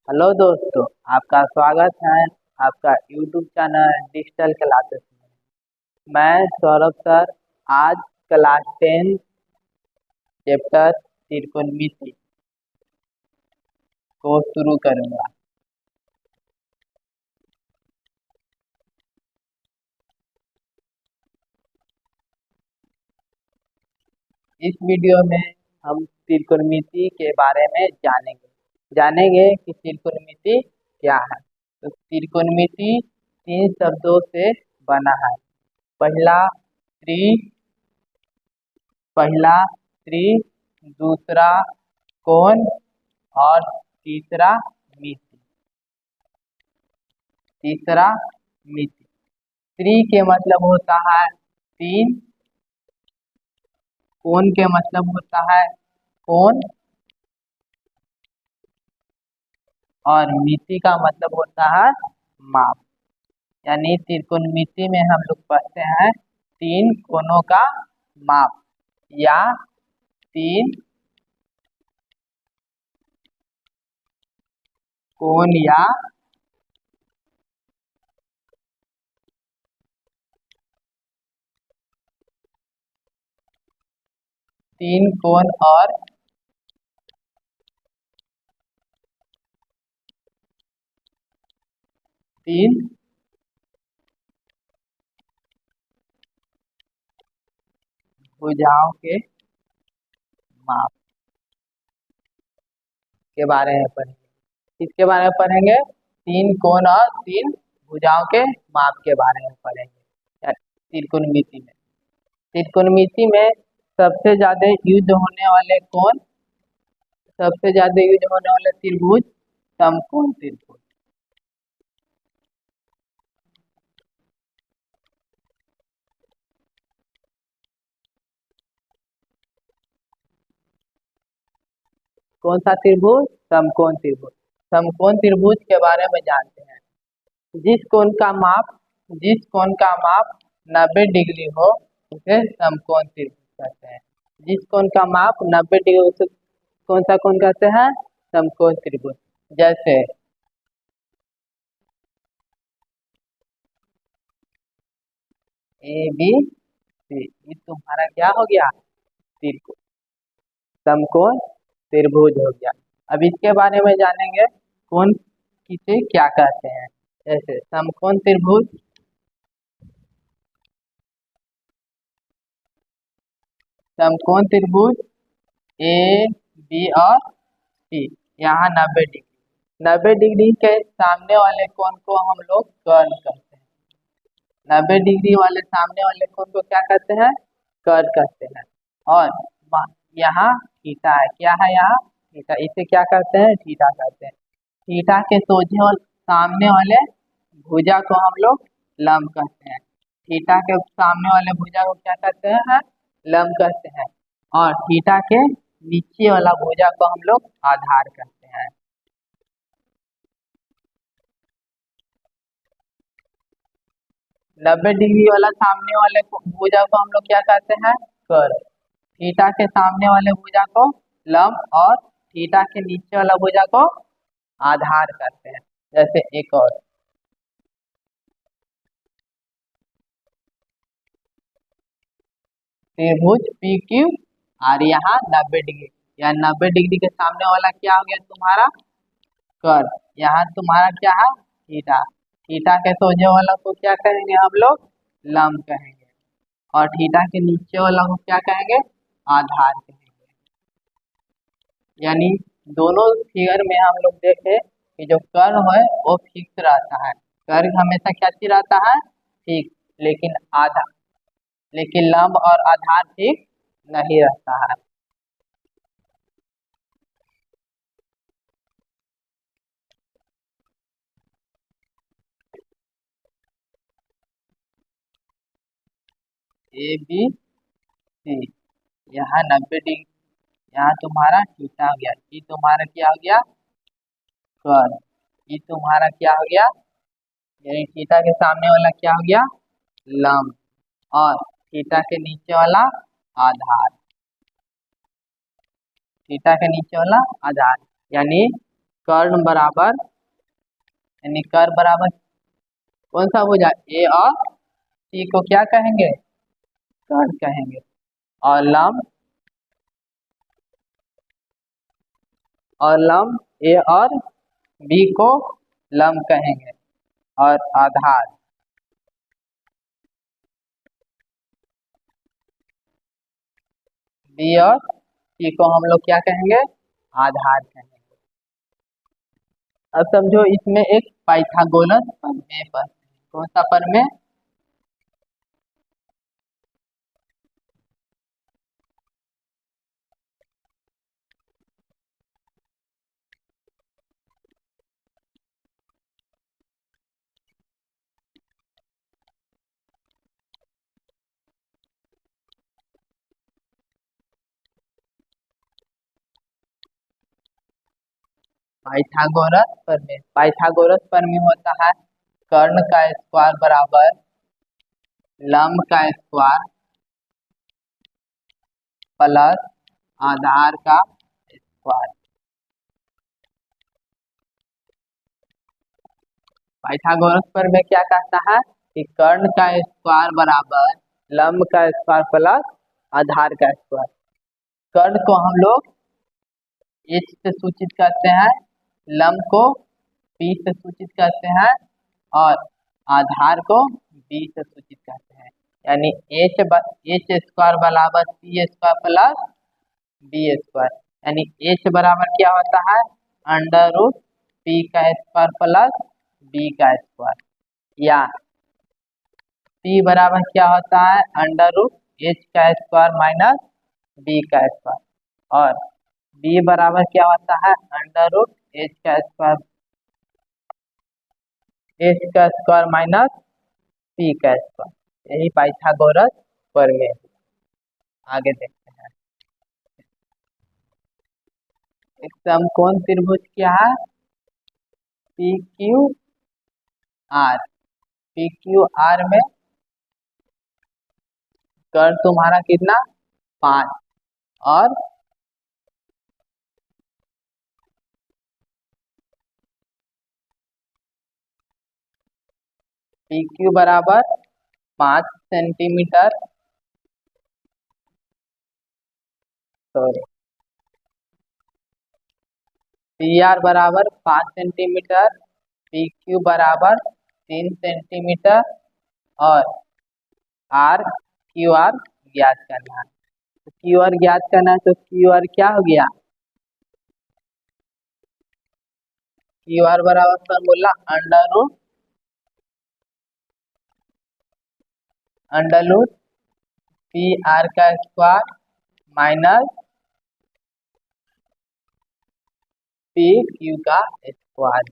Hello दोस्तों, आपका स्वागत है आपका यूट्यूब चैनल डिजिटल क्लासेस में। मैं सौरभ सर आज क्लास 10 चैप्टर त्रिकोणमिति को शुरू करूंगा। इस वीडियो में हम त्रिकोणमिति के बारे में जानेंगे कि त्रिकोणमिति क्या है। तो त्रिकोणमिति 3 शब्दों से बना है। पहला त्रि पहला त्रि दूसरा कोण और तीसरा मिति। त्रि के मतलब होता है 3, कोण के मतलब होता है कोण और मिति का मतलब होता है माप। यानी त्रिकोणमिति में हम लोग पढ़ते हैं 3 कोणों का माप या 3 कोण या 3 कोण और 3 भुजाओं के माप के बारे में पढ़ेंगे। इसके बारे में पढ़ेंगे 3 कोण और 3 भुजाओं के माप के बारे में पढ़ेंगे त्रिकोणमिति में सबसे ज्यादा यूज होने वाले कोण, सबसे ज्यादा यूज होने वाले त्रिभुज समकोण त्रिभुज। कौन सा त्रिभुज? समकोण त्रिभुज। समकोण त्रिभुज के बारे में जानते हैं। जिस कोण का माप 90 डिग्री हो उसे समकोण त्रिभुज कहते हैं। जिस कोण का माप 90 डिग्री उसे कौन सा कोण कहते हैं? समकोण त्रिभुज। जैसे ए बी सी, ये तुम्हारा क्या हो गया? त्रिकोण समकोण त्रिभुज हो गया। अब इसके बारे में जानेंगे कोण किसे क्या कहते हैं। जैसे समकोण त्रिभुज ए बी और सी, यहाँ 90 डिग्री, 90 डिग्री के सामने वाले कोण को हम लोग कर्ण कहते हैं। 90 डिग्री वाले सामने वाले कोण को क्या कहते हैं? कर्ण कहते हैं। और यहाँ थीटा है, क्या है यहाँ? थीटा। इसे क्या कहते हैं? थीटा कहते हैं। थीटा के सोझे और सामने वाले भुजा को हम लोग लंब कहते हैं। थीटा के सामने वाले भुजा को क्या कहते हैं? लंब कहते हैं। और थीटा के नीचे वाला भुजा को हम लोग आधार कहते हैं। 90 डिग्री वाला सामने वाले भुजा को हम लोग क्या कहते हैं? कर्ण। थीटा के सामने वाले भुजा को लंब और थीटा के नीचे वाला भुजा को आधार कहते हैं। जैसे एक और त्रिभुज पी क्यू और यहाँ 90 डिग्री, या 90 डिग्री के सामने वाला क्या हो गया तुम्हारा? कर्ण। यहाँ तुम्हारा क्या है? थीटा। थीटा के सोझे वाला को क्या कहेंगे हम लोग? लंब कहेंगे। और थीटा के नीचे वाला को क्या कहेंगे? आधार कहेंगे। यानी दोनों फिगर में हम लोग देखे कि जो कर्ण है वो फिक्स रहता है। कर्ण हमेशा क्या रहता है? फिक्स। लेकिन लंब और आधार फिक्स नहीं रहता है। ए बी सी, यहाँ 90 डिग्री, यहाँ तुम्हारा थीटा हो गया, ये तुम्हारा क्या हो गया? कर्ण। ये तुम्हारा क्या हो गया? यानी थीटा के सामने वाला क्या हो गया? लंब। और थीटा के नीचे वाला आधार। थीटा के नीचे वाला आधार। यानी कर्ण बराबर, यानी कर बराबर कौन सा भुजा, ए और सी को क्या कहेंगे, कर्ण कहेंगे। और लंब, ए और बी को लंब कहेंगे। और आधार, बी और सी को हम लोग क्या कहेंगे, आधार कहेंगे। अब समझो इसमें एक पाइथागोरस प्रमेय पर, कौन सा प्रमेय, पाइथागोरस प्रमेय। पाइथागोरस प्रमेय होता है कर्ण का स्क्वायर बराबर लंब का स्क्वायर प्लस आधार का स्क्वायर। पाइथागोरस प्रमेय क्या कहता है कि कर्ण का स्क्वायर बराबर लंब का स्क्वायर प्लस आधार का स्क्वायर। कर्ण को हम लोग एच से सूचित करते हैं, लंब को पी से सूचित करते हैं और आधार को बी से सूचित करते हैं। यानी एच स्क्वायर बराबर सी स्क्वायर प्लस बी स्क्वायर। यानी एच बराबर क्या होता है, अंडर रूट पी का स्क्वायर प्लस बी का स्क्वायर। या पी बराबर क्या होता है, अंडर रूट एच का स्क्वायर माइनस बी का स्क्वायर। और बी बराबर क्या होता है, अंडर रूट एच का स्क्वायर माइनस पी का स्क्वायर। यही पाइथागोरस प्रमेय। आगे देखते हैं, एक समकोण त्रिभुज क्या है, P Q R. P Q R में कर्ण तुम्हारा कितना, 5 और पी क्यू बराबर 5 सेंटीमीटर, सॉरी पी आर बराबर 5 सेंटीमीटर, पी क्यू बराबर 3 सेंटीमीटर और आर क्यू आर ज्ञात करना है। तो क्यू आर ज्ञात करना है, तो क्यू आर क्या हो गया, क्यू आर बराबर formula under root P R का स्क्वायर माइनस पी क्यू का स्क्वायर।